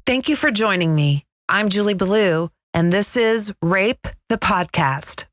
Thank you for joining me. I'm Julie Belew, and this is Rape the Podcast.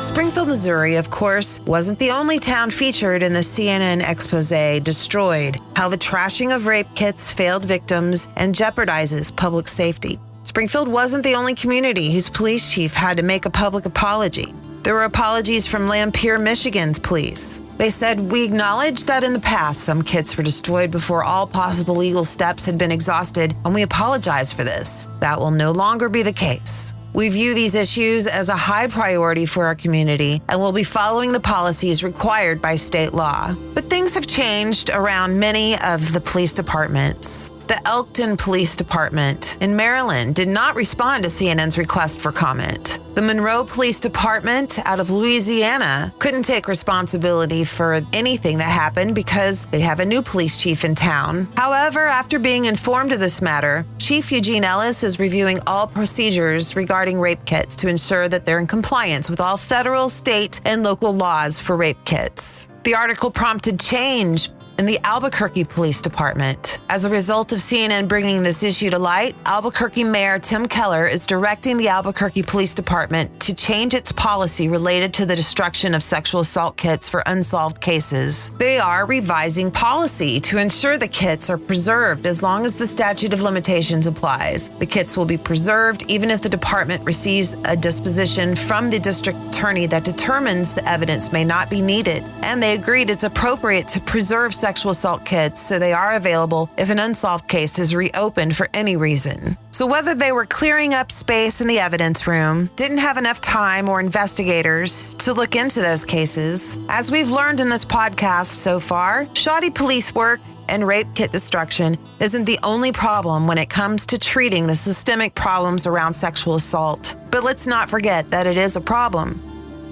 Springfield, Missouri, of course, wasn't the only town featured in the CNN expose Destroyed: How the Trashing of Rape Kits Failed Victims and Jeopardizes Public Safety. Springfield wasn't the only community whose police chief had to make a public apology. There were apologies from Lampere, Michigan's police. They said, "We acknowledge that in the past some kits were destroyed before all possible legal steps had been exhausted, and we apologize for this. That will no longer be the case. We view these issues as a high priority for our community and will be following the policies required by state law." But things have changed around many of the police departments. The Elkton Police Department in Maryland did not respond to CNN's request for comment. The Monroe Police Department out of Louisiana couldn't take responsibility for anything that happened because they have a new police chief in town. However, after being informed of this matter, Chief Eugene Ellis is reviewing all procedures regarding rape kits to ensure that they're in compliance with all federal, state, and local laws for rape kits. The article prompted change in the Albuquerque Police Department. As a result of CNN bringing this issue to light, Albuquerque Mayor Tim Keller is directing the Albuquerque Police Department to change its policy related to the destruction of sexual assault kits for unsolved cases. They are revising policy to ensure the kits are preserved as long as the statute of limitations applies. The kits will be preserved even if the department receives a disposition from the district attorney that determines the evidence may not be needed. And they agreed it's appropriate to preserve sexual assault kits so they are available if an unsolved case is reopened for any reason. So whether they were clearing up space in the evidence room, didn't have enough time, or investigators to look into those cases, as we've learned in this podcast so far, shoddy police work and rape kit destruction isn't the only problem when it comes to treating the systemic problems around sexual assault. But let's not forget that it is a problem.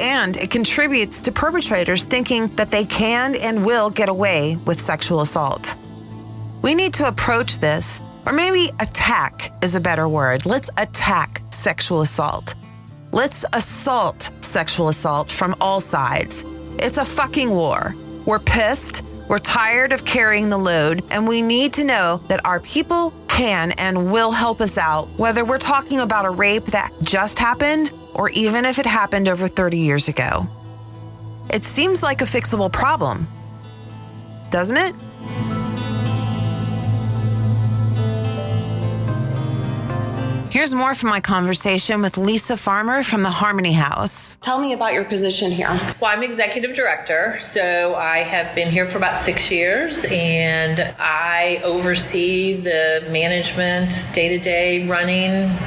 And it contributes to perpetrators thinking that they can and will get away with sexual assault. We need to approach this, or maybe attack is a better word. Let's attack sexual assault. Let's assault sexual assault from all sides. It's a fucking war. We're pissed, we're tired of carrying the load, and we need to know that our people can and will help us out, whether we're talking about a rape that just happened or even if it happened over 30 years ago. It seems like a fixable problem, doesn't it? Here's more from my conversation with Lisa Farmer from the Harmony House. Tell me about your position here. Well, I'm executive director, so I have been here for about 6 years, and I oversee the management, day-to-day running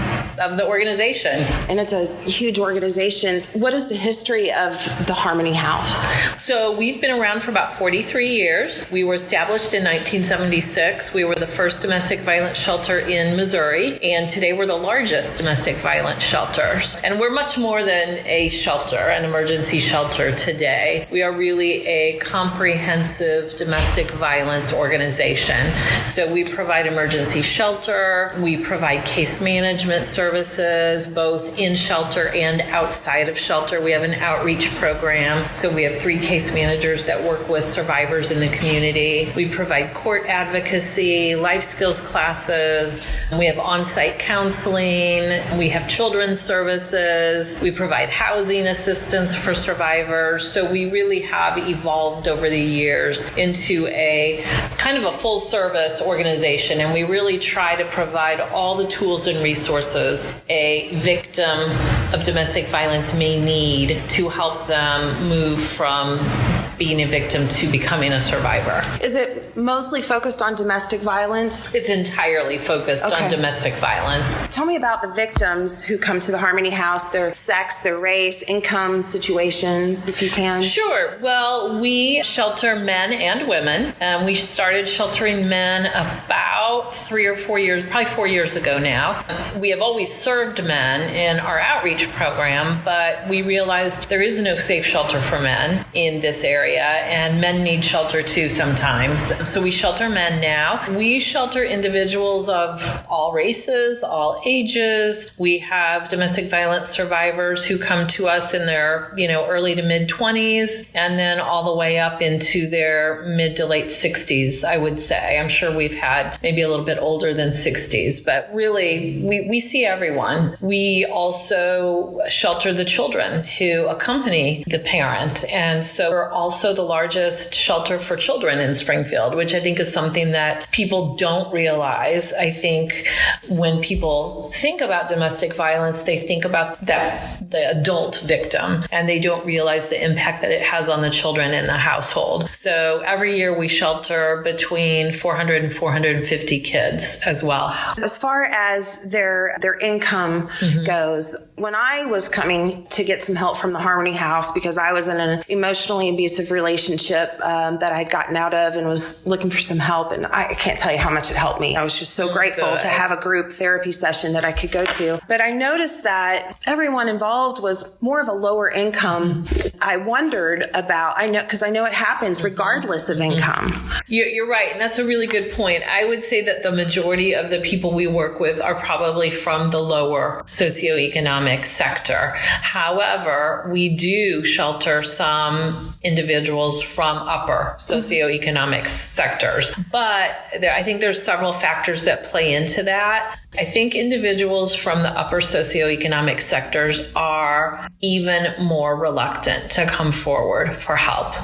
of the organization. And it's a huge organization. What is the history of the Harmony House? So we've been around for about 43 years. We were established in 1976. We were the first domestic violence shelter in Missouri, and today we're the largest domestic violence shelter. And we're much more than a shelter, an emergency shelter today. We are really a comprehensive domestic violence organization. So we provide emergency shelter, we provide case management services, both in shelter and outside of shelter. We have an outreach program. So we have 3 case managers that work with survivors in the community. We provide court advocacy, life skills classes. We have on-site counseling. We have children's services. We provide housing assistance for survivors. So we really have evolved over the years into a kind of a full service organization. And we really try to provide all the tools and resources a victim of domestic violence may need to help them move from being a victim to becoming a survivor. Is it mostly focused on domestic violence? It's entirely focused on domestic violence. Tell me about the victims who come to the Harmony House, their sex, their race, income situations, if you can. Sure. Well, we shelter men and women. We started sheltering men about about 3 or 4 years, probably 4 years ago now. We have always served men in our outreach program, but we realized there is no safe shelter for men in this area, and men need shelter too sometimes. So we shelter men now. We shelter individuals of all races, all ages. We have domestic violence survivors who come to us in their, early to mid 20s, and then all the way up into their mid to late 60s, I would say. I'm sure we've had maybe a little bit older than 60s, but really we see everyone. We also shelter the children who accompany the parent. And so we're also the largest shelter for children in Springfield, which I think is something that people don't realize. I think when people think about domestic violence, they think about the adult victim, and they don't realize the impact that it has on the children in the household. So every year we shelter between 400 and 450 kids as well. As far as their income goes, when I was coming to get some help from the Harmony House, because I was in an emotionally abusive relationship that I'd gotten out of and was looking for some help, and I can't tell you how much it helped me. I was just so grateful to have a group therapy session that I could go to. But I noticed that everyone involved was more of a lower income. I wondered about, because I know it happens regardless of income. You're right. And that's a really good point. I would say that the majority of the people we work with are probably from the lower socioeconomic sector. However, we do shelter some individuals from upper socioeconomic sectors. But I think there's several factors that play into that. I think individuals from the upper socioeconomic sectors are even more reluctant to come forward for help,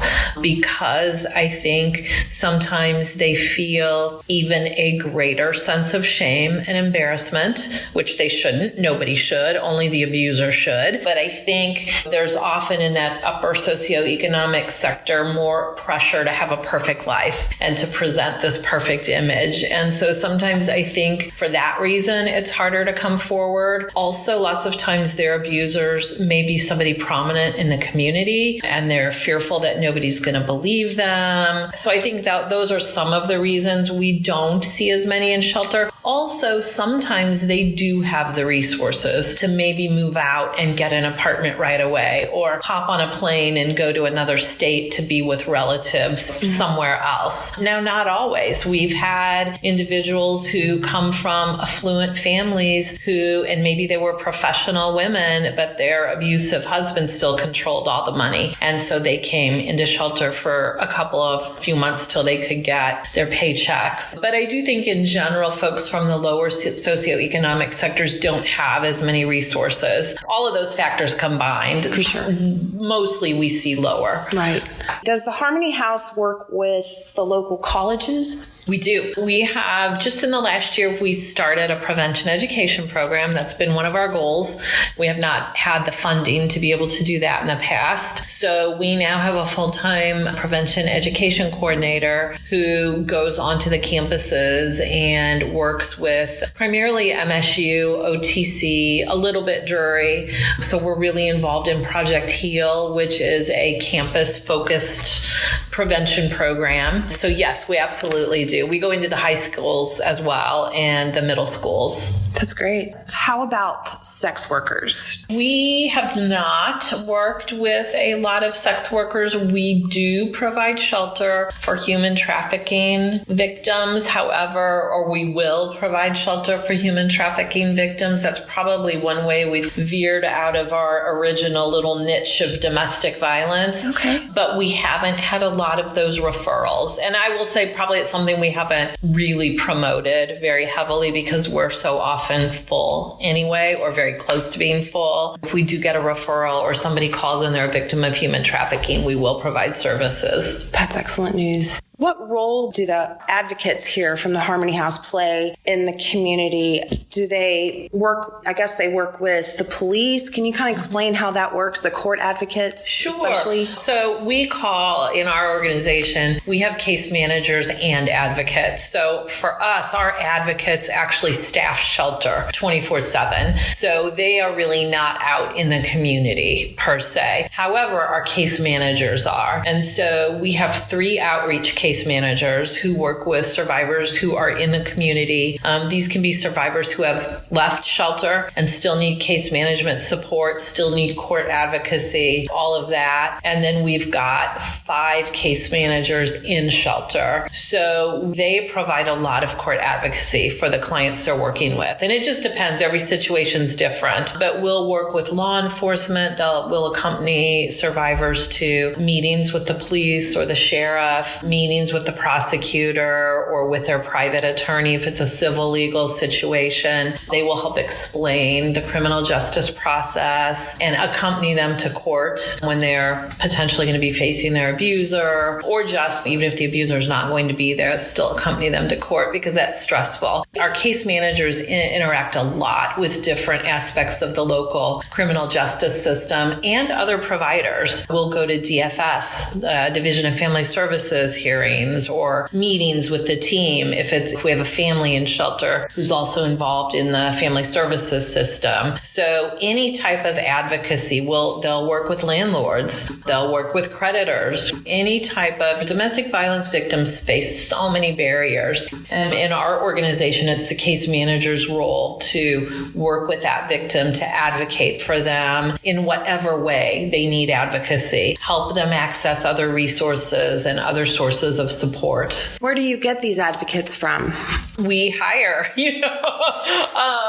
because I think sometimes they feel even a greater sense of shame and embarrassment, which they shouldn't. Nobody should. Only the abuser should. But I think there's often in that upper socioeconomic sector more pressure to have a perfect life and to present this perfect image. And so sometimes I think for that reason, it's harder to come forward. Also, lots of times their abusers may be somebody prominent in the community, and they're fearful that nobody's going to believe them. So I think that those are some of the reasons we don't see as many in shelter. Also, sometimes they do have the resources to maybe move out and get an apartment right away, or hop on a plane and go to another state to be with relatives somewhere else. Now, not always. We've had individuals who come from affluent families who, and maybe they were professional women, but their abusive husband still controlled all the money. And so they came into shelter for a few months till they could get their paychecks. But I do think in general, folks from the lower socioeconomic sectors don't have as many resources. All of those factors combined, for sure, mostly we see lower. Right. Does the Harmony House work with the local colleges? We do. We have, just in the last year, we started a prevention education program. That's been one of our goals. We have not had the funding to be able to do that in the past. So we now have a full-time prevention education coordinator who goes onto the campuses and works with primarily MSU, OTC, a little bit Drury. So we're really involved in Project HEAL, which is a campus-focused prevention program. So yes, we absolutely do. We go into the high schools as well and the middle schools. That's great. How about sex workers? We have not worked with a lot of sex workers. We do provide shelter for human trafficking victims, however, or we will provide shelter for human trafficking victims. That's probably one way we've veered out of our original little niche of domestic violence. Okay. But we haven't had a lot of those referrals. And I will say probably it's something we haven't really promoted very heavily because we're so often full anyway, or very close to being full. If we do get a referral or somebody calls in they're a victim of human trafficking, we will provide services. That's excellent news. What role do the advocates here from the Harmony House play in the community? Do they work, I guess they work with the police? Can you kind of explain how that works, the court advocates especially? So we call, in our organization, we have case managers and advocates. So for us, our advocates actually staff shelter 24/7. So they are really not out in the community per se. However, our case managers are. And so we have 3 outreach case case managers who work with survivors who are in the community. These can be survivors who have left shelter and still need case management support, still need court advocacy, all of that. And then we've got 5 case managers in shelter. So they provide a lot of court advocacy for the clients they're working with. And it just depends. Every situation's different. But we'll work with law enforcement. We'll accompany survivors to meetings with the police or the sheriff, meetings with the prosecutor or with their private attorney if it's a civil legal situation. They will help explain the criminal justice process and accompany them to court when they're potentially going to be facing their abuser, or just even if the abuser is not going to be there, still accompany them to court because that's stressful. Our case managers interact a lot with different aspects of the local criminal justice system and other providers. We'll go to DFS, Division of Family Services hearings, or meetings with the team if we have a family in shelter who's also involved in the family services system. So any type of advocacy, they'll work with landlords, they'll work with creditors. Any type of domestic violence victims face so many barriers. And in our organization, it's the case manager's role to work with that victim, to advocate for them in whatever way they need advocacy, help them access other resources and other sources of support. Where do you get these advocates from? We hire,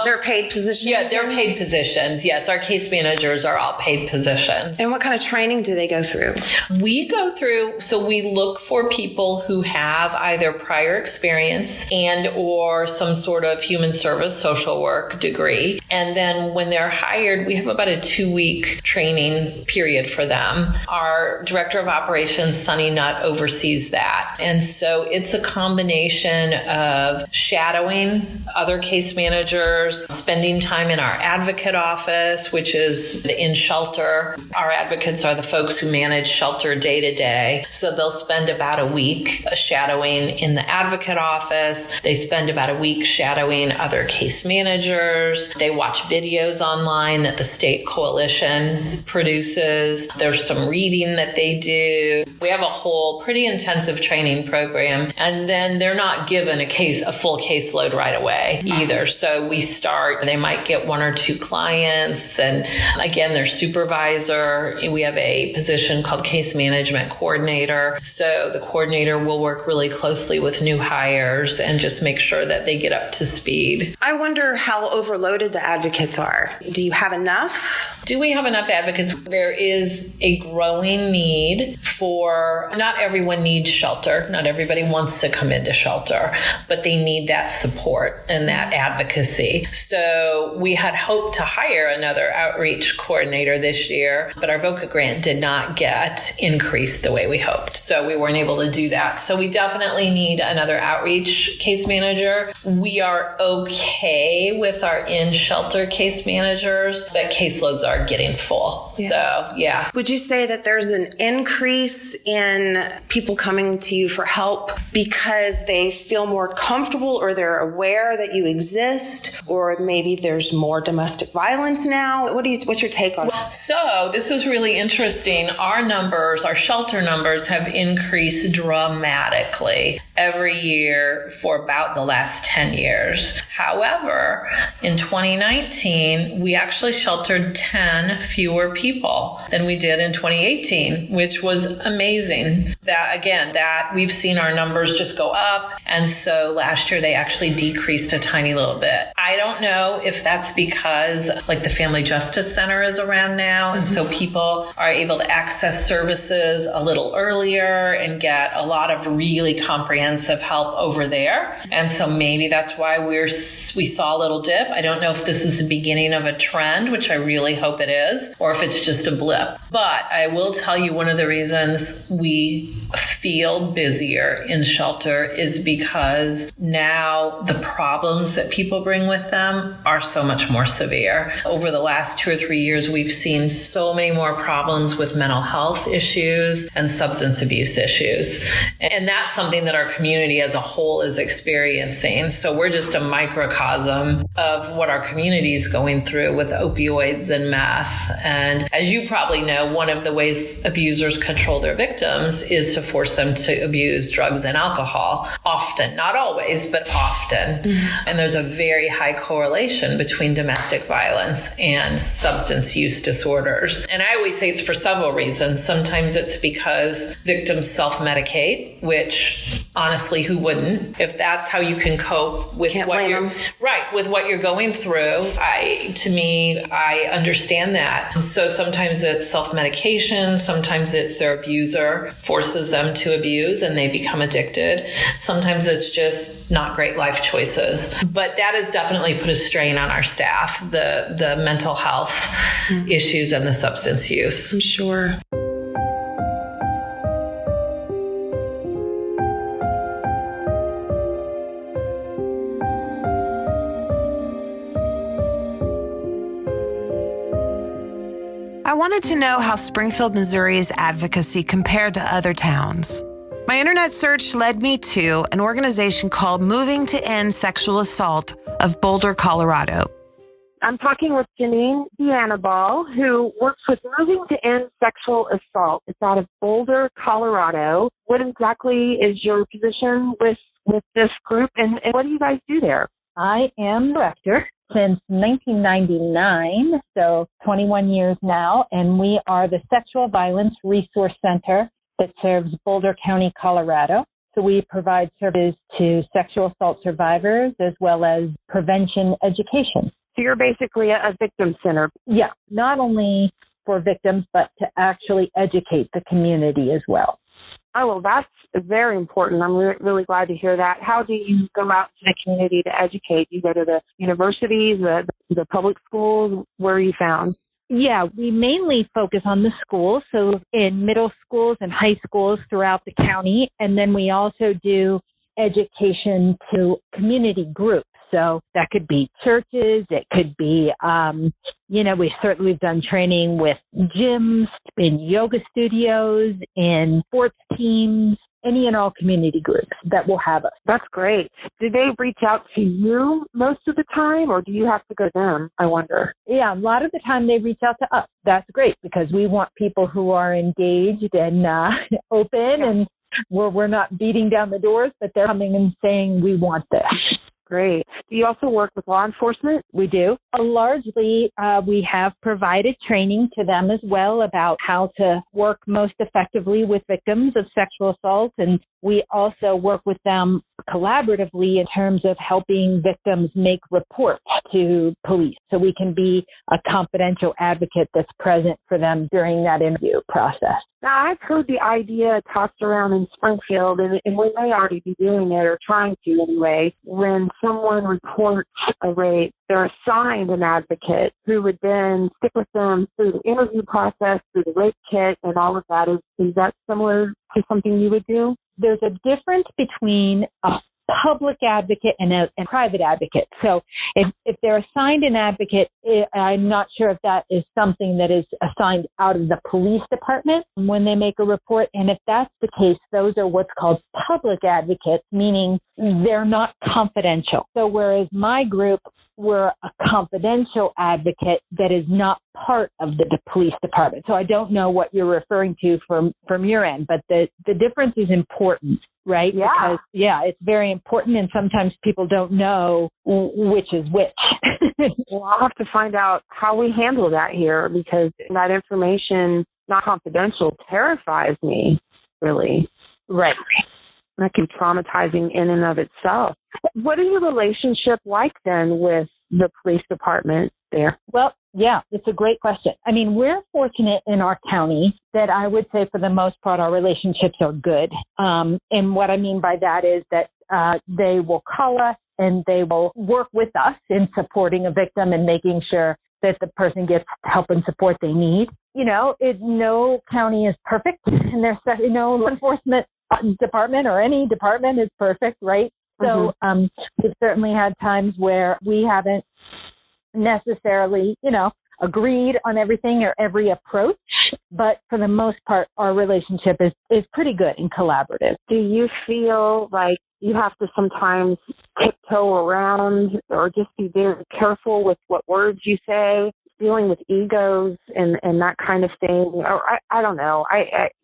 They're paid positions? Yeah, they're paid positions. Yes, our case managers are all paid positions. And what kind of training do they go through? We look for people who have either prior experience and or some sort of human service social work degree. And then when they're hired, we have about a 2-week training period for them. Our director of operations, Sunny Nutt, oversees that. And so it's a combination of shadowing other case managers, spending time in our advocate office, which is in shelter. Our advocates are the folks who manage shelter day to day. So they'll spend about a week shadowing in the advocate office. They spend about a week shadowing other case managers. They watch videos online that the state coalition produces. There's some reading that they do. We have a whole pretty intensive training program. And then they're not given a full caseload right away either. So we start, they might get 1 or 2 clients. And again, their supervisor, we have a position called case management coordinator. So the coordinator will work really closely with new hires and just make sure that they get up to speed. I wonder how overloaded the advocates are. Do you have enough? Do we have enough advocates? There is a growing need for, not everyone needs shelter. Not everybody wants to come into shelter, but they need that support and that advocacy. So we had hoped to hire another outreach coordinator this year, but our VOCA grant did not get increased the way we hoped. So we weren't able to do that. So we definitely need another outreach case manager. We are okay with our in-shelter case managers, but caseloads are getting full. Yeah. So, yeah. Would you say that there's an increase in people coming to you for help because they feel more comfortable or they're aware that you exist, or maybe there's more domestic violence now? What's your take on that? So this is really interesting. Our shelter numbers have increased dramatically every year for about the last 10 years. However, in 2019, we actually sheltered 10 fewer people than we did in 2018, which was amazing. That we've seen our numbers just go up. And so last year they actually decreased a tiny little bit. I don't know if that's because the Family Justice Center is around now. And so people are able to access services a little earlier and get a lot of really comprehensive help over there. And so maybe that's why we saw a little dip. I don't know if this is the beginning of a trend, which I really hope it is, or if it's just a blip. But I will tell you, one of the reasons we feel busier in shelter is because now the problems that people bring with them are so much more severe. Over the last 2 or 3 years, we've seen so many more problems with mental health issues and substance abuse issues. And that's something that our community as a whole is experiencing. So we're just a microcosm of what our community is going through with opioids and meth. And as you probably know, one of the ways abusers control their victims is to force force them to abuse drugs and alcohol. Often, not always, but often. And there's a very high correlation between domestic violence and substance use disorders. And I always say it's for several reasons. Sometimes it's because victims self-medicate, which honestly, who wouldn't? If that's how you can cope with with what you're going through, I understand that. So sometimes it's self-medication, sometimes it's their abuser forces them to abuse and they become addicted. Sometimes it's just not great life choices. But that has definitely put a strain on our staff, the mental health issues and the substance use. I'm sure. I wanted to know how Springfield, Missouri's advocacy compared to other towns. My internet search led me to an organization called Moving to End Sexual Assault of Boulder, Colorado. I'm talking with Janine Deanabal, who works with Moving to End Sexual Assault. It's out of Boulder, Colorado. What exactly is your position with this group, and what do you guys do there? I am director since 1999, so 21 years now, and we are the Sexual Violence Resource Center that serves Boulder County, Colorado. So we provide services to sexual assault survivors as well as prevention education. So you're basically a victim center. Yeah, not only for victims, but to actually educate the community as well. Oh, well, that's very important. I'm really glad to hear that. How do you go out to the community to educate? You go to the universities, the public schools? Where are you found? Yeah, we mainly focus on the schools, so in middle schools and high schools throughout the county. And then we also do education to community groups. So that could be churches, it could be, we've done training with gyms, in yoga studios, in sports teams, any and all community groups that will have us. That's great. Do they reach out to you most of the time, or do you have to go to them, I wonder? Yeah, a lot of the time they reach out to us. That's great because we want people who are engaged and open, and we're not beating down the doors, but they're coming and saying, we want this. Great. Do you also work with law enforcement? We do. Largely, we have provided training to them as well about how to work most effectively with victims of sexual assault. And we also work with them collaboratively in terms of helping victims make reports to police. So we can be a confidential advocate that's present for them during that interview process. Now, I've heard the idea tossed around in Springfield, and we may already be doing it or trying to anyway. When someone reports a rape, they're assigned an advocate who would then stick with them through the interview process, through the rape kit, and all of that. Is that similar to something you would do? There's a difference between a public advocate and a private advocate. So if they're assigned an advocate, I'm not sure if that is something that is assigned out of the police department when they make a report. And if that's the case, those are what's called public advocates, meaning they're not confidential. So whereas my group, we're a confidential advocate that is not part of the police department. So I don't know what you're referring to from your end, but the difference is important. Right? Yeah. Because, it's very important, and sometimes people don't know which is which. Well, I'll have to find out how we handle that here, because that information, not confidential, terrifies me, really. Right. That can be traumatizing in and of itself. What is your relationship like then with the police department there? Well, yeah, it's a great question. I mean, we're fortunate in our county that I would say for the most part our relationships are good. And what I mean by that is that they will call us and they will work with us in supporting a victim and making sure that the person gets help and support they need. No county is perfect, and there's no law enforcement department or any department is perfect, right? So we've certainly had times where we haven't necessarily, agreed on everything or every approach, but for the most part, our relationship is pretty good and collaborative. Do you feel like you have to sometimes tiptoe around or just be very careful with what words you say dealing with egos and that kind of thing? Or I don't know.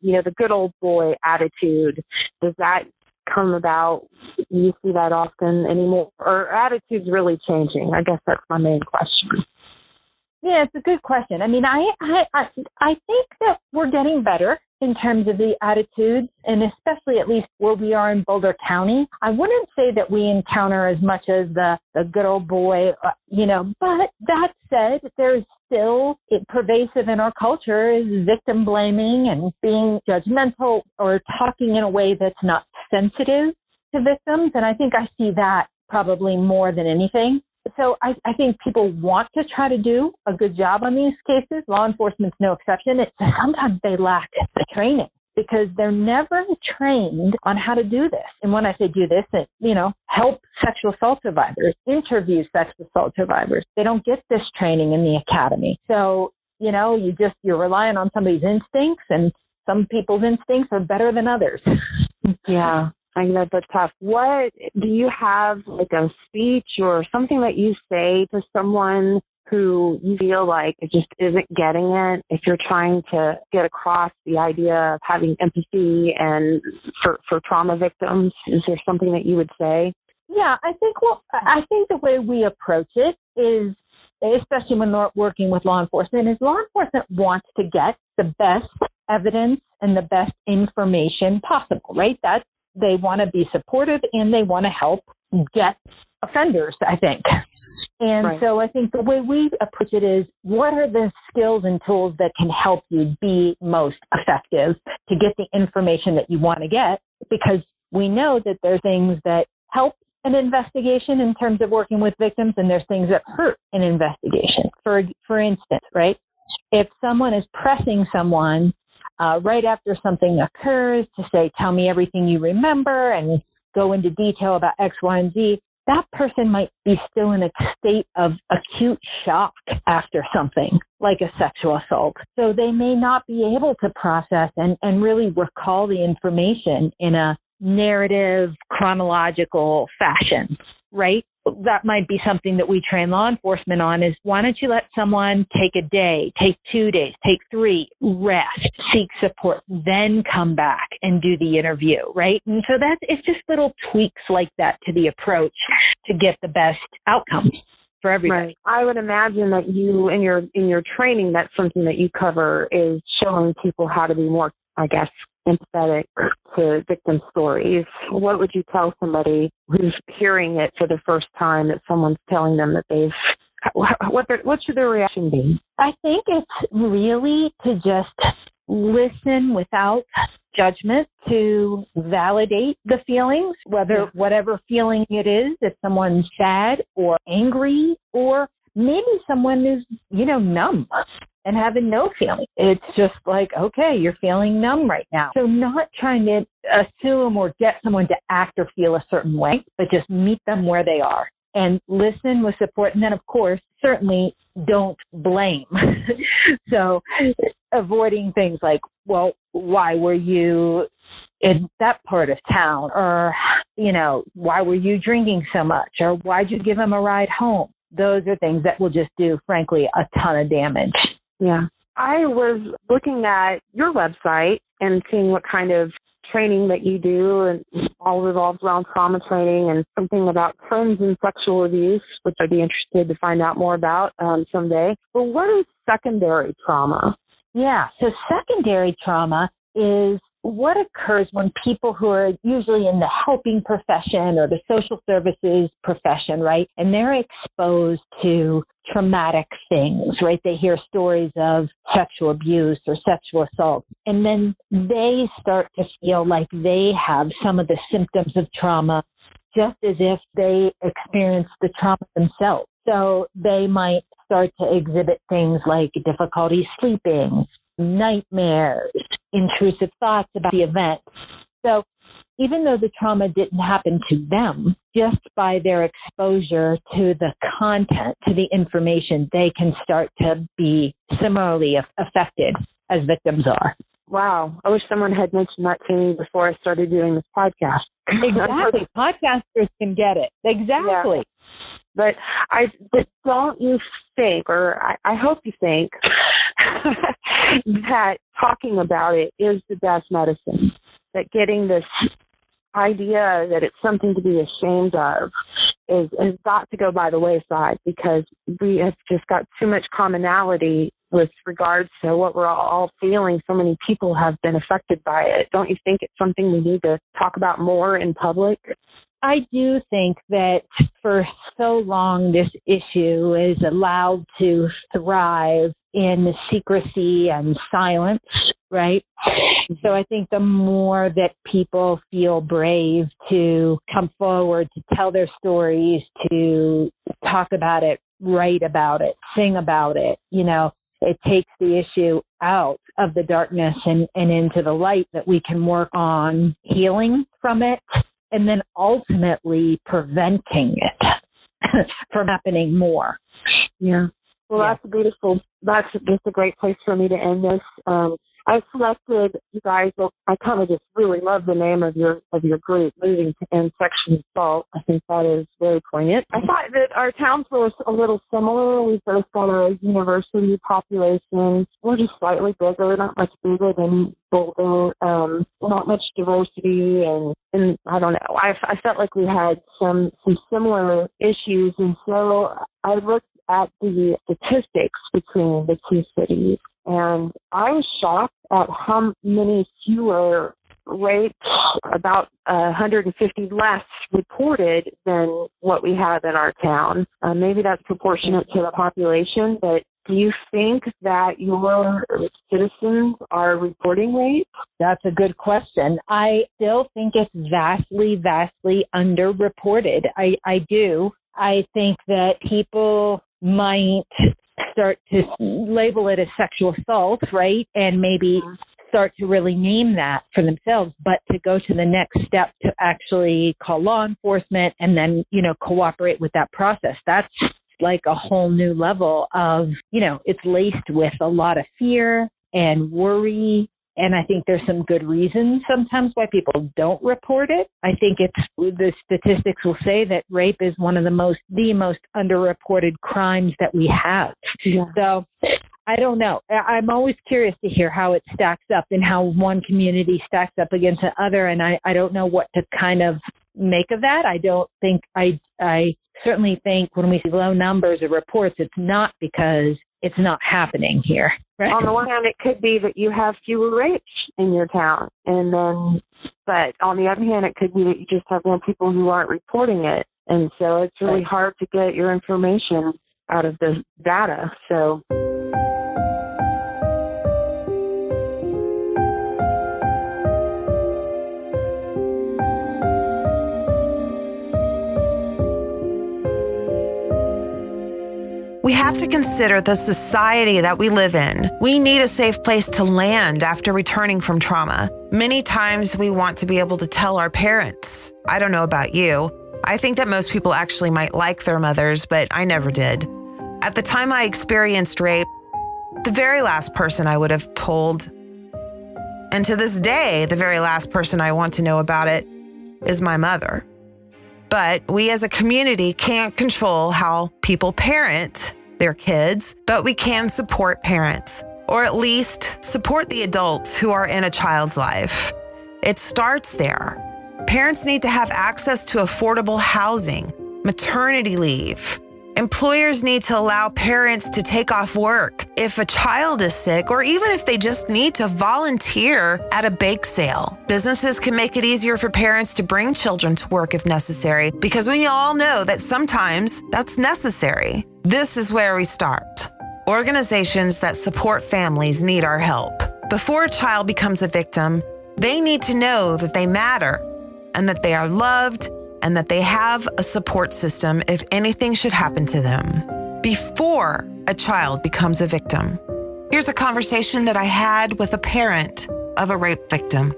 The good old boy attitude, does that come about? Do you see that often anymore? Or attitudes really changing? I guess that's my main question. Yeah, it's a good question. I mean, I think that we're getting better in terms of the attitudes, and especially at least where we are in Boulder County. I wouldn't say that we encounter as much as the good old boy, but that said, there's still pervasive in our culture is victim blaming and being judgmental or talking in a way that's not sensitive to victims. And I think I see that probably more than anything. So I think people want to try to do a good job on these cases. Law enforcement's no exception. Sometimes they lack the training because they're never trained on how to do this. And when I say do this, help sexual assault survivors, interview sexual assault survivors. They don't get this training in the academy. So, you're relying on somebody's instincts, and some people's instincts are better than others. Yeah. I know that's tough. What do you have, like a speech or something that you say to someone who you feel like it just isn't getting it? If you're trying to get across the idea of having empathy and for trauma victims, is there something that you would say? Yeah, I think the way we approach it is, especially when we're working with law enforcement, is law enforcement wants to get the best evidence and the best information possible, right? They want to be supportive and they want to help get offenders, I think. And right. So I think the way we approach it is, what are the skills and tools that can help you be most effective to get the information that you want to get? Because we know that there's things that help an investigation in terms of working with victims, and there's things that hurt an investigation. For instance, right? If someone is pressing someone right after something occurs to say, tell me everything you remember and go into detail about X, Y, and Z, that person might be still in a state of acute shock after something like a sexual assault. So they may not be able to process and really recall the information in a narrative, chronological fashion, right? That might be something that we train law enforcement on is, why don't you let someone take a day, take 2 days, take 3, rest, seek support, then come back and do the interview, right? And so it's just little tweaks like that to the approach to get the best outcomes for everybody. Right. I would imagine that you, in your training, that's something that you cover is showing people how to be more, I guess, empathetic to victim stories. What would you tell somebody who's hearing it for the first time, that someone's telling them that what should their reaction be? I think it's really to just listen without judgment, to validate the feelings, whatever feeling it is, if someone's sad or angry, or maybe someone is, numb and having no feeling. It's just like, okay, you're feeling numb right now. So not trying to assume or get someone to act or feel a certain way, but just meet them where they are and listen with support. And then, of course, certainly don't blame. So avoiding things like, well, why were you in that part of town? Or, why were you drinking so much? Or why'd you give him a ride home? Those are things that will just do, frankly, a ton of damage. Yeah. I was looking at your website and seeing what kind of training that you do, and all revolves around trauma training, and something about friends and sexual abuse, which I'd be interested to find out more about someday. But what is secondary trauma? Yeah. So secondary trauma is what occurs when people who are usually in the helping profession or the social services profession, right, and they're exposed to traumatic things, right? They hear stories of sexual abuse or sexual assault, and then they start to feel like they have some of the symptoms of trauma, just as if they experienced the trauma themselves. So they might start to exhibit things like difficulty sleeping, nightmares, intrusive thoughts about the event. So even though the trauma didn't happen to them, just by their exposure to the content, to the information, they can start to be similarly affected as victims are. Wow. I wish someone had mentioned that to me before I started doing this podcast. Exactly. Podcasters can get it. Exactly. But don't you think, or I hope you think, that talking about it is the best medicine, that getting this idea that it's something to be ashamed of has got to go by the wayside, because we have just got too much commonality with regards to what we're all feeling. So many people have been affected by it. Don't you think it's something we need to talk about more in public? I do think that for so long this issue is allowed to thrive in secrecy and silence, right? So I think the more that people feel brave to come forward, to tell their stories, to talk about it, write about it, sing about it, it takes the issue out of the darkness and into the light, that we can work on healing from it and then ultimately preventing it from happening more. Yeah. Well, that's just a great place for me to end this. I selected, you guys, I kind of just really love the name of your group, Moving to End Sexual Assault. I think that is very poignant. I thought that our towns were a little similar. We both got a university population. We're just slightly bigger, not much bigger than Boulder. Not much diversity, and I don't know. I felt like we had some similar issues, and so I looked at the statistics between the two cities, and I was shocked at how many fewer rapes, about 150 less reported than what we have in our town. Maybe that's proportionate to the population, but do you think that your citizens are reporting rape? That's a good question. I still think it's vastly, vastly underreported. I do. I think that people might start to label it as sexual assault, right? And maybe start to really name that for themselves, but to go to the next step to actually call law enforcement and then, cooperate with that process. That's like a whole new level of, it's laced with a lot of fear and worry. And I think there's some good reasons sometimes why people don't report it. I think the statistics will say that rape is one of the most underreported crimes that we have. Yeah. So I don't know. I'm always curious to hear how it stacks up and how one community stacks up against the other. And I don't know what to kind of make of that. I certainly think when we see low numbers of reports, it's not because it's not happening here. Right? On the one hand, it could be that you have fewer rapes in your town, but on the other hand, it could be that you just have more people who aren't reporting it, and so it's really hard to get your information out of the data. So. We have to consider the society that we live in. We need a safe place to land after returning from trauma. Many times we want to be able to tell our parents. I don't know about you. I think that most people actually might like their mothers, but I never did. At the time I experienced rape, the very last person I would have told, and to this day, the very last person I want to know about it is my mother. But we as a community can't control how people parent their kids, but we can support parents, or at least support the adults who are in a child's life. It starts there. Parents need to have access to affordable housing, maternity leave. Employers need to allow parents to take off work if a child is sick, or even if they just need to volunteer at a bake sale. Businesses can make it easier for parents to bring children to work if necessary, because we all know that sometimes that's necessary. This is where we start. Organizations that support families need our help. Before a child becomes a victim, they need to know that they matter and that they are loved and that they have a support system if anything should happen to them before a child becomes a victim. Here's a conversation that I had with a parent of a rape victim.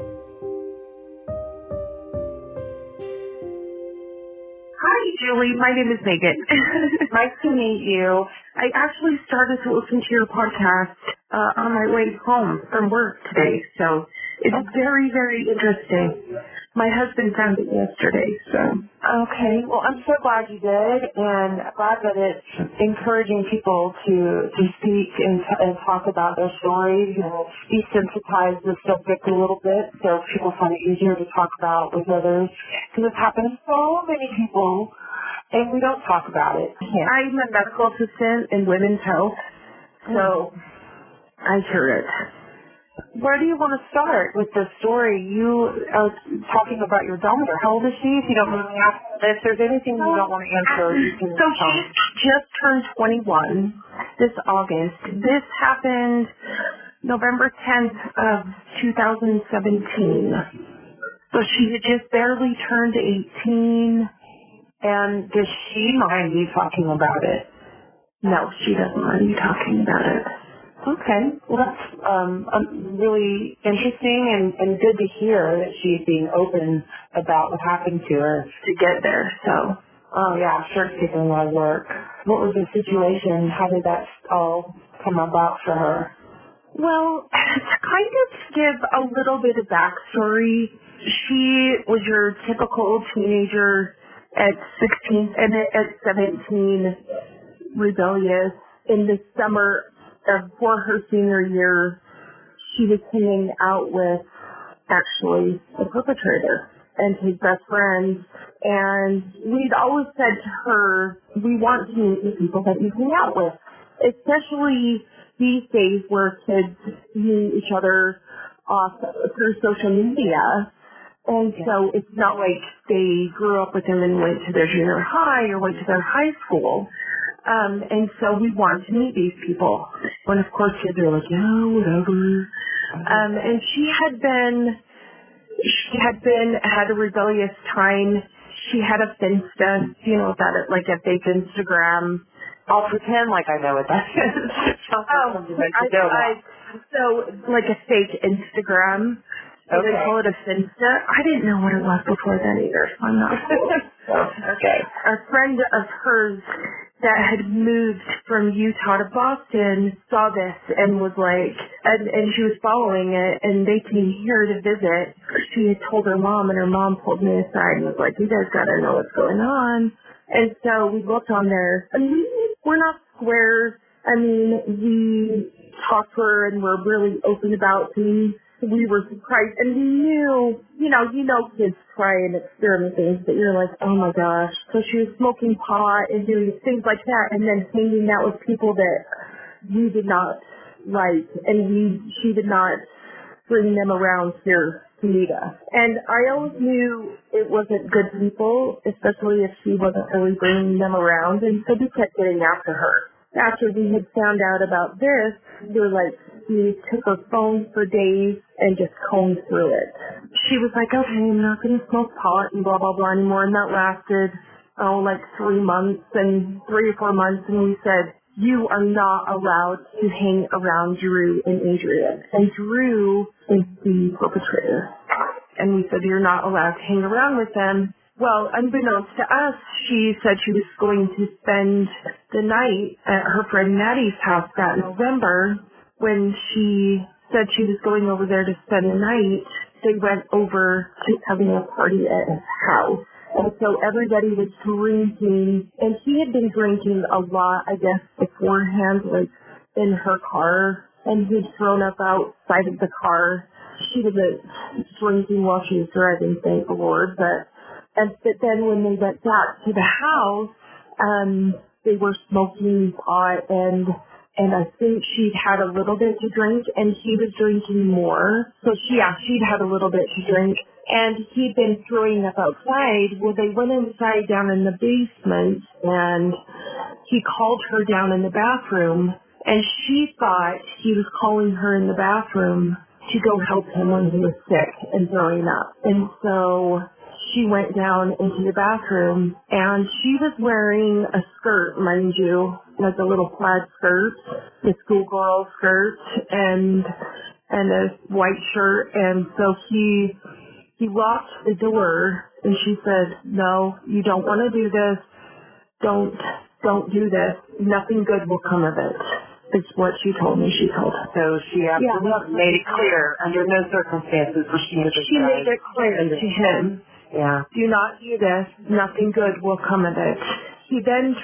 Hi, Julie. My name is Megan. Nice to meet you. I actually started to listen to your podcast on my way home from work today, so It's very, very interesting. My husband found it yesterday, so. Okay. Well, I'm so glad you did, and glad that it's encouraging people to speak and talk about their stories and desensitize the subject a little bit so people find it easier to talk about with others. Because it's happened to so many people, and we don't talk about it. Yeah. I'm a medical assistant in women's health, so I hear it. Where do you want to start with the story? You are talking about your daughter. How old is she, if you don't mind me asking? If there's anything you don't want to answer, you can So she just turned 21 this August. This happened November 10th of 2017. So she had just barely turned 18. And does she mind you talking about it? No, she doesn't mind you talking about it. Okay. Well, that's really interesting and good to hear that she's being open about what happened to her To get there, so. Oh, yeah, I'm sure it's taken a lot of work. What was the situation? How did that all come about for her? Well, to kind of give a little bit of backstory, she was your typical teenager at 16 and at 17, rebellious. In the summer for her senior year, she was hanging out with, actually, the perpetrator and his best friend. And we'd always said to her, we want to meet the people that you hang out with, especially these days where kids meet each other off through social media. And so it's not like they grew up with them and went to their junior high or went to their high school. And so we wanted to meet these people. And of course kids are like, yeah, whatever. And she had a rebellious time. She had a Finsta, you know, that like a fake Instagram. I'll pretend like I know what that is. So like a fake Instagram. So they call it a Finsta. I didn't know what it was before then either, so I'm not sure. Okay. A friend of hers that had moved from Utah to Boston saw this and was like, and she was following it, and they came here to visit. She had told her mom, and her mom pulled me aside and was like, you guys gotta know what's going on. And so we looked on there, and we're not squares. I mean, we talked to her and were really open about things. We were surprised, and we knew, you know kids try and experiment things, but you're like, oh my gosh. So she was smoking pot and doing things like that, and then hanging out with people that we did not like, and she did not bring them around here to meet us. And I always knew it wasn't good people, especially if she wasn't really bringing them around, and so we kept getting after her. After we had found out about this, we took her phone for days and just combed through it. She was like, okay, I'm not going to smoke pot and blah, blah, blah anymore. And that lasted, like 3 months and 3 or 4 months. And we said, you are not allowed to hang around Drew and Adrian. And Drew is the perpetrator. And we said, you're not allowed to hang around with them. Well, unbeknownst to us, she said she was going to spend the night at her friend Maddie's house that November. When she said she was going over there to spend the night, they went over to having a party at his house. And so everybody was drinking, and he had been drinking a lot, I guess, beforehand, like in her car, and he'd thrown up outside of the car. She wasn't drinking while she was driving, thank the Lord, but then when they went back to the house, they were smoking pot, and I think she'd had a little bit to drink, and he was drinking more. So she'd had a little bit to drink, and he'd been throwing up outside. Well, they went inside down in the basement, and he called her down in the bathroom, and she thought he was calling her in the bathroom to go help him when he was sick and throwing up. And so she went down into the bathroom, and she was wearing a skirt, mind you, like a little plaid skirt, a schoolgirl skirt, and a white shirt. And so he locked the door, and she said, no, you don't want to do this. Don't do this. Nothing good will come of it. is what she told me she told. So she absolutely made it clear under no circumstances was she going to She made it clear to him. Yeah. Do not do this. Nothing good will come of it. He then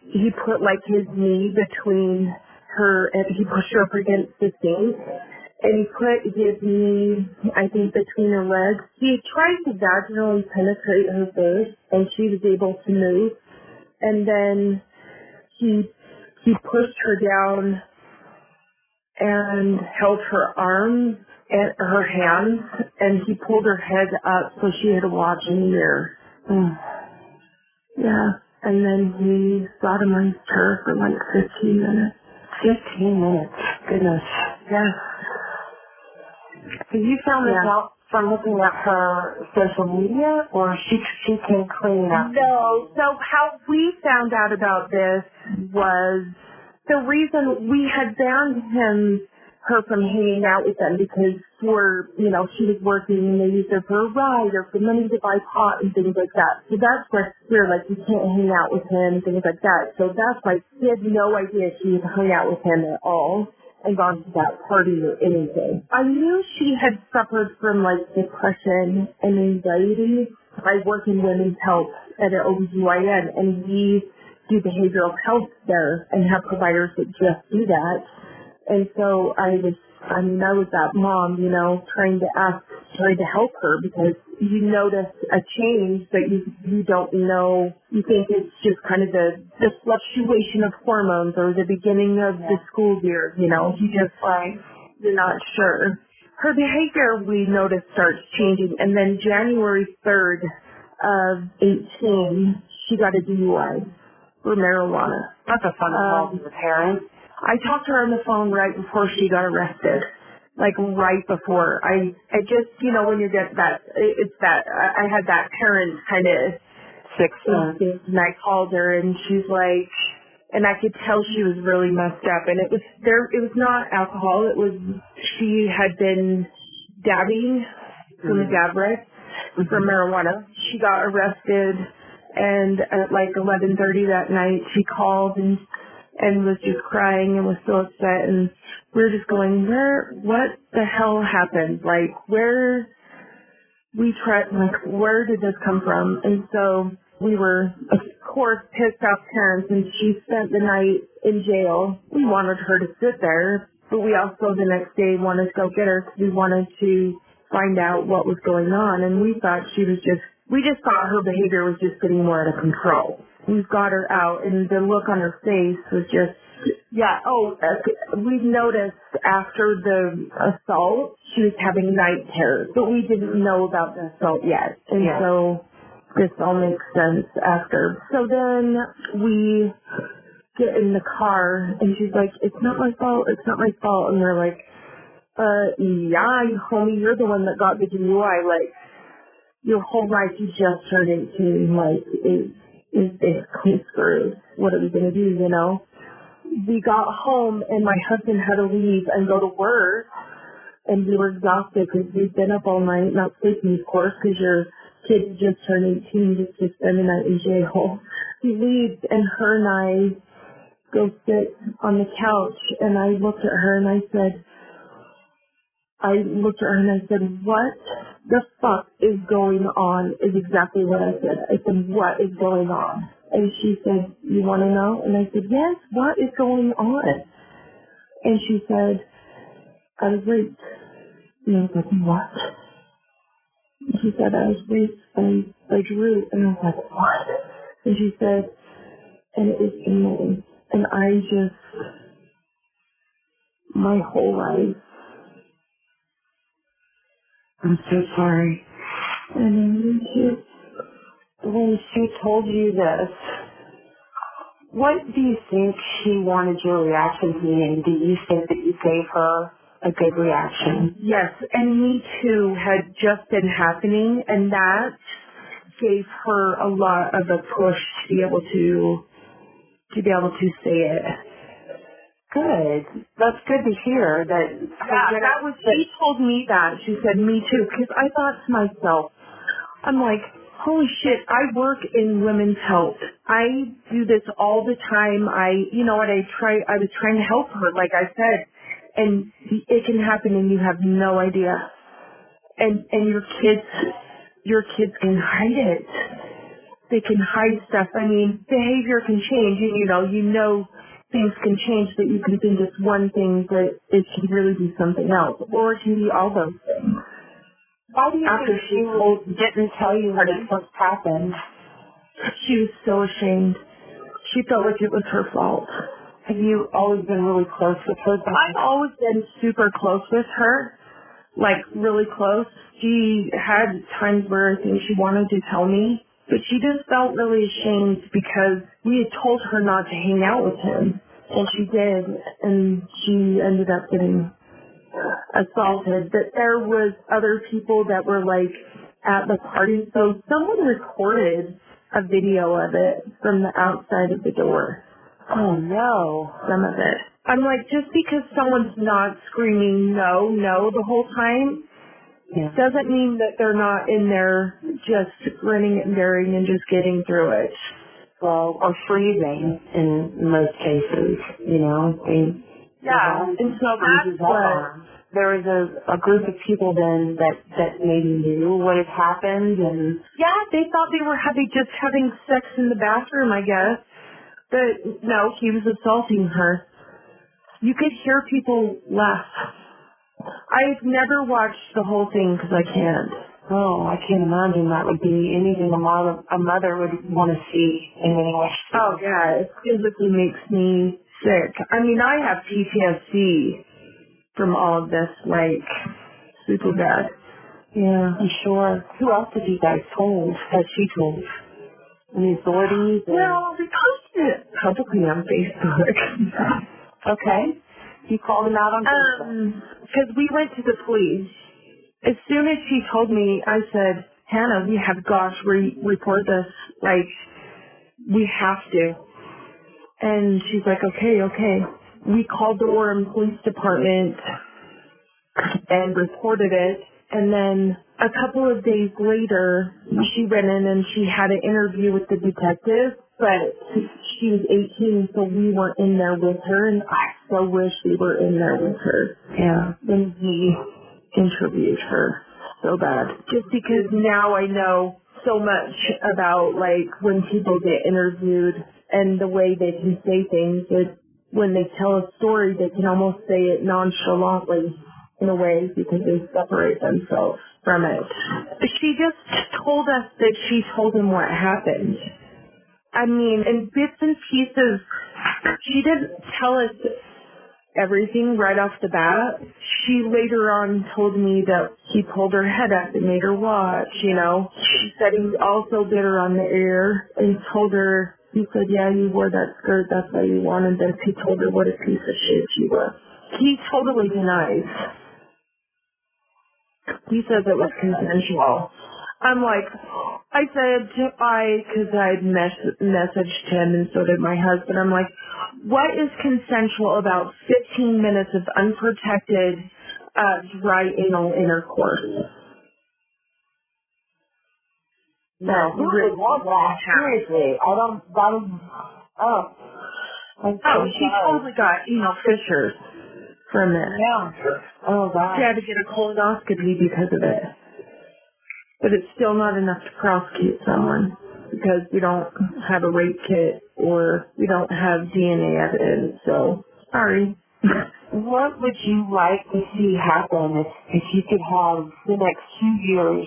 he put like his knee between her, and he pushed her up against the sink. And he put his knee, I think, between her legs. He tried to vaginally penetrate her face, and she was able to move. And then he pushed her down and held her arms and her hands, and he pulled her head up so she had to watch in the mirror. Yeah. And then he sodomized her for like 15 minutes. 15 minutes. Goodness. Yeah. So you found this out from looking at her social media, or she came clean up? No. So how we found out about this was the reason we had banned her from hanging out with them because she was working and they used her for a ride or for money to buy pot and things like that. So that's where we were like, you can't hang out with him, things like that. So that's why we had no idea she had hung out with him at all and gone to that party or anything. I knew she had suffered from like depression and anxiety. I work in women's health at an OBGYN, and we do behavioral health there and have providers that just do that. And so I was that mom, trying to help her because you notice a change that you don't know. You think it's just kind of the fluctuation of hormones or the beginning of the school year, you're not sure. Her behavior, we noticed, starts changing. And then January 3rd of 18, she got a DUI for marijuana. That's a fun call to the parents. I talked to her on the phone right before she got arrested. Like right before. I just, when you get that, I had that parent kind of and I called her and she's like, and I could tell she was really messed up. And it was not alcohol. She had been dabbing from a dab rig for marijuana. She got arrested, and at like 11:30 that night, she called and was just crying and was so upset, and we were just going, what the hell happened? Like, where did this come from? And so we were, of course, pissed off parents, and she spent the night in jail. We wanted her to sit there, but we also the next day wanted to go get her because we wanted to find out what was going on, and we thought we just thought her behavior was just getting more out of control. We've got her out, and the look on her face was just, we've noticed after the assault, she was having night terrors, but we didn't know about the assault yet. And so this all makes sense after. So then we get in the car, and she's like, it's not my fault. And we're like, homie, you're the one that got the DUI. Like, your whole life you just turned 18, like, is basically screwed. What are we going to do, We got home, and my husband had to leave and go to work, and we were exhausted because we'd been up all night, not sleeping, of course, because your kid just turned 18 just to spend the night in jail. He leaves, and her and I go sit on the couch, and I looked at her, and I said, what the fuck is going on, is exactly what I said. I said, what is going on? And she said, you want to know? And I said, yes, what is going on? And she said, I was raped. And I was like, what? And she said, I was raped by Drew. And I was like, what? And she said, and it was in May. And I just, my whole life, I'm so sorry. And when she told you this, what do you think she wanted your reaction to be, and do you think that you gave her a good reaction? Yes, and Me Too had just been happening, and that gave her a lot of a push to be able to say it. Good. That's good to hear. She told me that. She said, Me Too, because I thought to myself, I'm like, Holy shit, I work in women's health. I do this all the time. You know what, I was trying to help her, like I said, and it can happen and you have no idea. And your kids can hide it. They can hide stuff. I mean, behavior can change, and you know things can change, that you can think it's one thing, but it can really be something else, or it can be all those things. Why do you think she didn't tell you when it first happened? She was so ashamed. She felt like it was her fault. Have you always been really close with her? I've always been super close with her, like really close. She had times where I think she wanted to tell me, but she just felt really ashamed because we had told her not to hang out with him. And she did, and she ended up getting assaulted. But there was other people that were like at the party, so someone recorded a video of it from the outside of the door. Oh no. Some of it. I'm like, just because someone's not screaming no the whole time, doesn't mean that they're not in there just grinning and bearing and just getting through it. Well, or freezing in most cases, Yeah, and so that's what... There was a group of people then that maybe knew what had happened, and... Yeah, they thought they were just having sex in the bathroom, I guess. But no, he was assaulting her. You could hear people laugh. I've never watched the whole thing because I can't. Oh, I can't imagine that would be anything a mother would want to see in any way. Oh, yeah, it physically makes me sick. I mean, I have PTSD from all of this, like, super bad. Yeah, I'm sure. Who else did you guys told? Had she told? The authorities? Well, we posted it publicly on Facebook. Okay. You called them out on Facebook? Because we went to the police. As soon as she told me, I said, Hannah, we have got to report this. Like, we have to. And she's like, okay. We called the Orem Police Department and reported it. And then a couple of days later, she went in and she had an interview with the detective, but she was 18, so we weren't in there with her, and I so wish we were in there with her. Yeah. Then he interviewed her so bad. Just because now I know so much about, like, when people get interviewed and the way they can say things, that when they tell a story, they can almost say it nonchalantly in a way because they separate themselves from it. She just told us that she told him what happened. I mean, in bits and pieces, she didn't tell us everything right off the bat. She later on told me that he pulled her head up and made her watch, She said he also bit her on the ear and told her, he said, yeah, you wore that skirt, that's why you wanted this. He told her what a piece of shit she was. He totally denies. He says it was consensual. I'm like, I said, because I had messaged him and so did my husband, I'm like, what is consensual about 15 minutes of unprotected dry anal intercourse? No, who would want that? Seriously, She totally got, fissures from it. Yeah. Oh, God. She had to get a colonoscopy because of it. But it's still not enough to prosecute someone because we don't have a rape kit or we don't have DNA evidence, so sorry. What would you like to see happen if you could have the next 2 years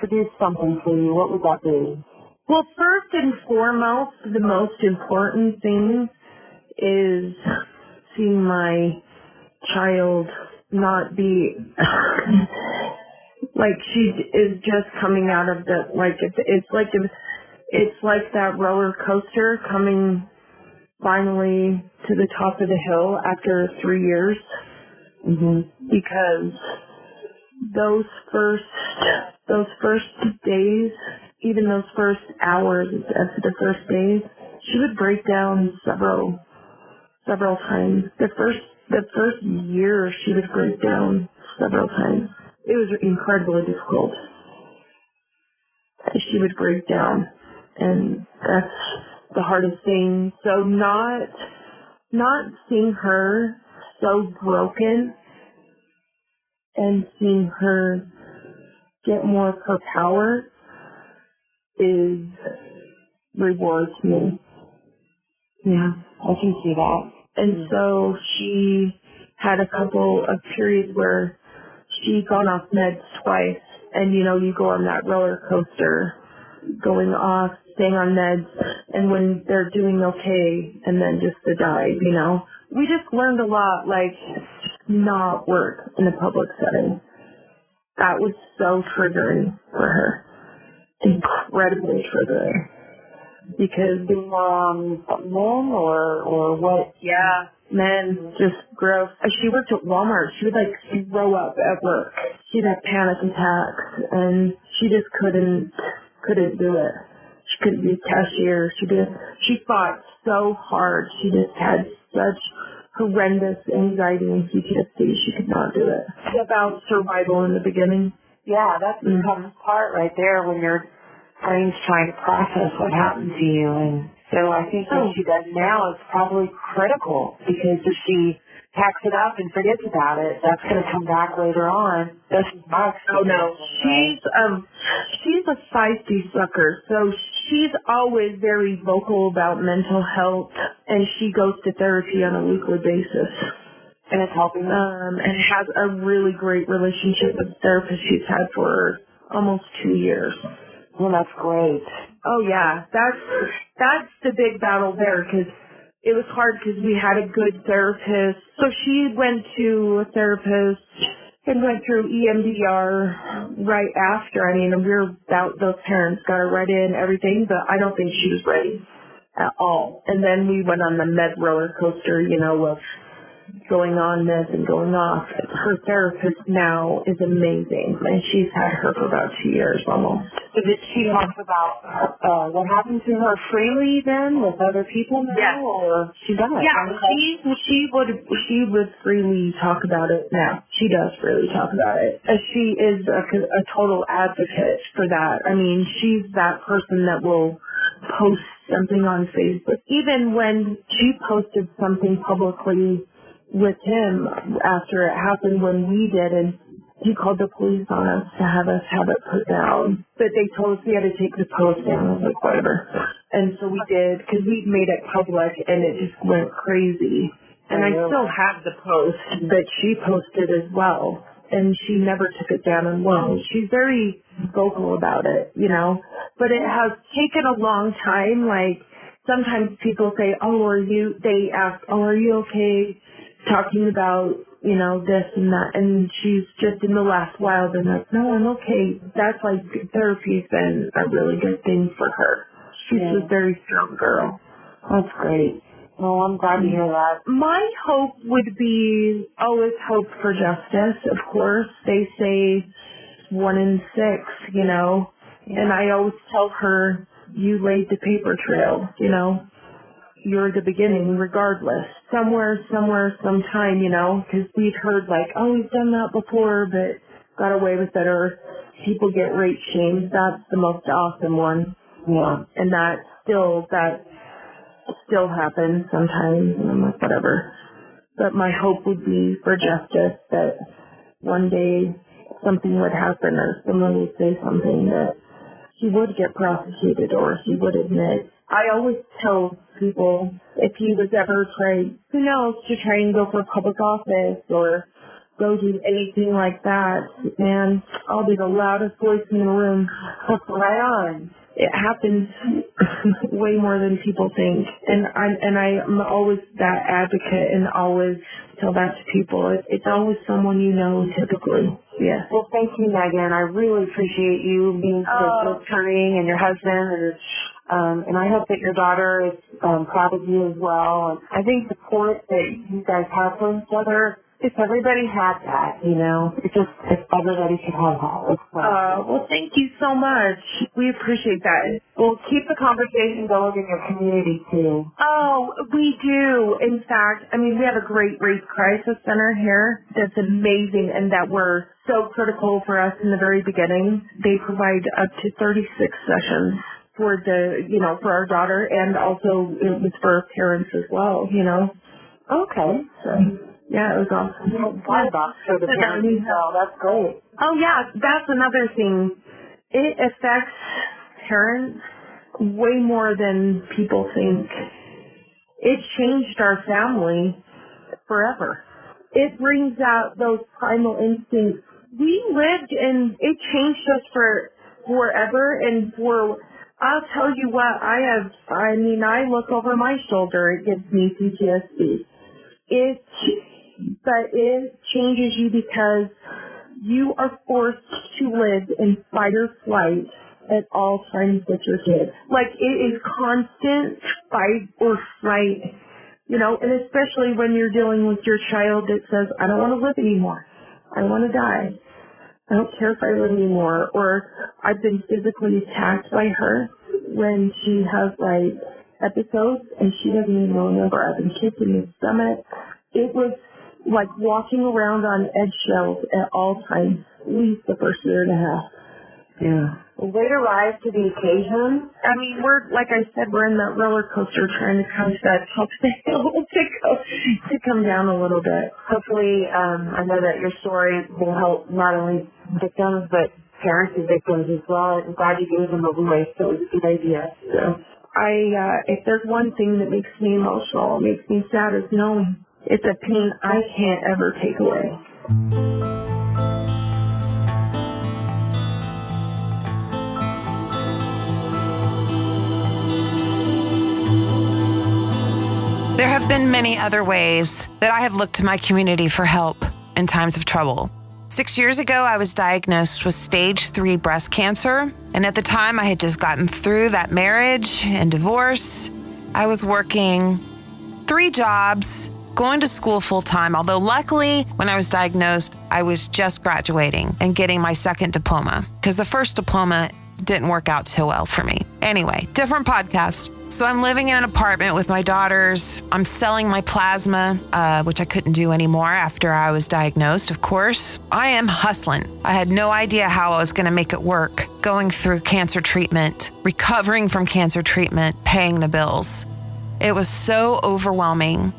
produce something for you? What would that be? Well, first and foremost, the most important thing is seeing my child not be like she is just coming out of the, like, it's like that roller coaster coming finally to the top of the hill after 3 years. Because those first days, even those first hours after the first days, she would break down several times. The first year she would break down several times. It was incredibly difficult. she would break down. And that's the hardest thing. So not seeing her so broken and seeing her get more of her power is reward to me. Yeah, I can see that. And so she had a couple of periods where she gone off meds twice. And, you go on that roller coaster, going off, staying on meds, and when they're doing okay, and then just the dive, We just learned a lot, like, not work in a public setting. That was so triggering for her. Incredibly triggering. Because men or what? Yeah, men, just gross. She worked at Walmart. She would throw up at work. She'd have panic attacks, and she just couldn't do it. She couldn't be a cashier. She fought so hard. She just had such horrendous anxiety and PTSD. She could not do it. It's about survival in the beginning. Yeah, that's the toughest part right there when your brain's trying to process what happened to you. And so I think what she does now is probably critical, because if she packs it up and forgets about it, that's going to come back later on. This is my experience. Oh no, she's a feisty sucker. So she's always very vocal about mental health, and she goes to therapy on a weekly basis. And it's helping her. And has a really great relationship with the therapist she's had for almost 2 years. Well, that's great. Oh yeah, that's the big battle there, because it was hard because we had a good therapist. So she went to a therapist and went through EMDR right after. I mean, those parents got her right in, everything, but I don't think she was ready at all. And then we went on the med roller coaster, of going on this and going off. Her therapist now is amazing, and she's had her for about 2 years almost. So did she talk about what happened to her freely then with other people now? Yeah. Or she does? Yeah, she would freely talk about it now. She does freely talk about it. She is a total advocate for that. I mean, she's that person that will post something on Facebook. Even when she posted something publicly with him after it happened when we did, and he called the police on us to have it put down. But they told us we had to take the post down. I was like, whatever. And so we did, because we made it public, and it just went crazy. And I still have the post that she posted as well, and she never took it down and won't. She's very vocal about it, But it has taken a long time. Like, sometimes people say, they ask, are you okay? Talking about, this and that, and she's just in the last while been like, no, I'm okay. That's like, therapy's been a really good thing for her. She's a very strong girl. That's great. Well, I'm glad to hear that. My hope would be always hope for justice, of course. They say 1 in 6, and I always tell her, you laid the paper trail, You're the beginning, regardless. Somewhere, sometime, because we've heard like, he's done that before, but got away with it, or people get rape shamed. That's the most awesome one. Yeah. And that still happens sometimes, and I'm like, whatever. But my hope would be for justice, that one day something would happen, or someone would say something that he would get prosecuted, or he would admit. I always tell people, if he was ever who knows, to try and go for public office or go do anything like that, man, I'll be the loudest voice in the room. Right on. It happens way more than people think. And I'm always that advocate, and always tell that to people. It's always someone typically. Yeah. Well, thank you, Megan. I really appreciate you being so caring, and your husband, and I hope that your daughter is proud of you as well. And I think the support that you guys have for each other If everybody had that, if everybody could have that. Well, thank you so much. We appreciate that. Well, keep the conversation going in your community, too. Oh, we do. In fact, we have a great rape crisis center here that's amazing and that were so critical for us in the very beginning. They provide up to 36 sessions for for our daughter, and also it was for parents as well, Okay. So, yeah, it was awesome. For the parents. Oh, that's great. Oh, yeah, that's another thing. It affects parents way more than people think. It changed our family forever. It brings out those primal instincts. We lived and it changed us forever, and I'll tell you what, I look over my shoulder, it gives me PTSD. But it changes you because you are forced to live in fight or flight at all times with your kids. Like, it is constant fight or flight, and especially when you're dealing with your child that says, I don't want to live anymore. I want to die. I don't care if I live anymore. Or I've been physically attacked by her when she has, episodes and she doesn't even remember. I've been kicked in the stomach. It was like walking around on eggshells at all times, at least the first year and a half. Yeah. Way to rise to the occasion. We're, like I said, we're in that roller coaster trying to catch that top of the hill to come down a little bit. Hopefully, I know that your story will help not only victims, but parents of victims as well. I'm glad you gave them a voice. That was a good idea. So, if there's one thing that makes me emotional, makes me sad, is knowing it's a pain I can't ever take away. There have been many other ways that I have looked to my community for help in times of trouble. 6 years ago, I was diagnosed with stage 3 breast cancer, and at the time I had just gotten through that marriage and divorce. I was working 3 jobs, going to school full-time, although luckily, when I was diagnosed, I was just graduating and getting my second diploma, because the first diploma didn't work out so well for me. Anyway, different podcast. So I'm living in an apartment with my daughters. I'm selling my plasma, which I couldn't do anymore after I was diagnosed, of course. I am hustling. I had no idea how I was going to make it work, going through cancer treatment, recovering from cancer treatment, paying the bills. It was so overwhelming.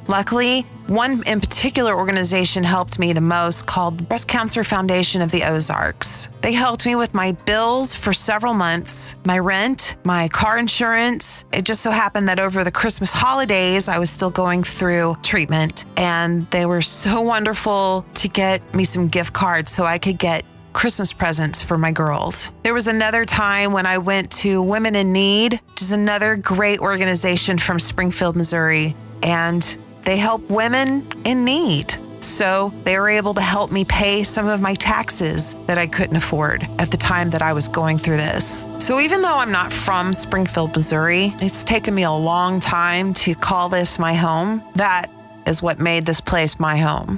Luckily, one in particular organization helped me the most, called Breast Cancer Foundation of the Ozarks. They helped me with my bills for several months, my rent, my car insurance. It just so happened that over the Christmas holidays, I was still going through treatment, and they were so wonderful to get me some gift cards so I could get Christmas presents for my girls. There was another time when I went to Women in Need, which is another great organization from Springfield, Missouri, and they help women in need. So they were able to help me pay some of my taxes that I couldn't afford at the time that I was going through this. So even though I'm not from Springfield, Missouri, it's taken me a long time to call this my home. That is what made this place my home.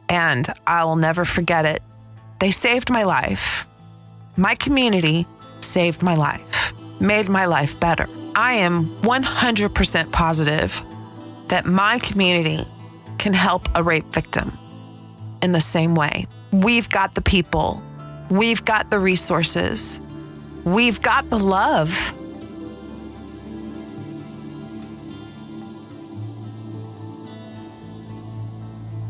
And I will never forget it. They saved my life. My community saved my life, made my life better. I am 100% positive that my community can help a rape victim in the same way. We've got the people. We've got the resources. We've got the love.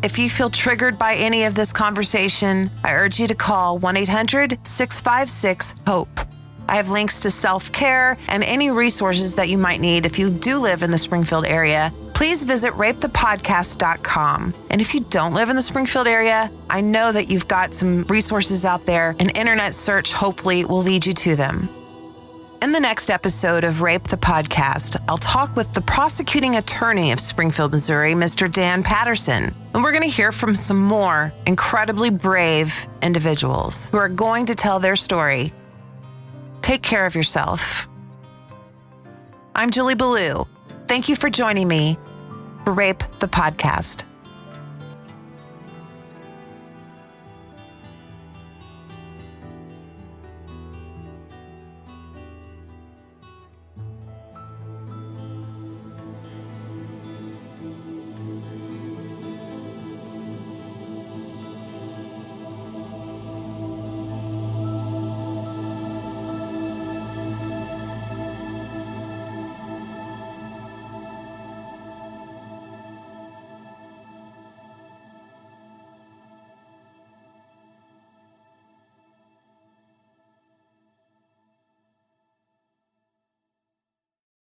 If you feel triggered by any of this conversation, I urge you to call 1-800-656-HOPE. I have links to self-care and any resources that you might need if you do live in the Springfield area. Please visit rapethepodcast.com. And if you don't live in the Springfield area, I know that you've got some resources out there. An internet search hopefully will lead you to them. In the next episode of Rape the Podcast, I'll talk with the prosecuting attorney of Springfield, Missouri, Mr. Dan Patterson. And we're going to hear from some more incredibly brave individuals who are going to tell their story. Take care of yourself. I'm Julie Belew. Thank you for joining me for Rape the Podcast.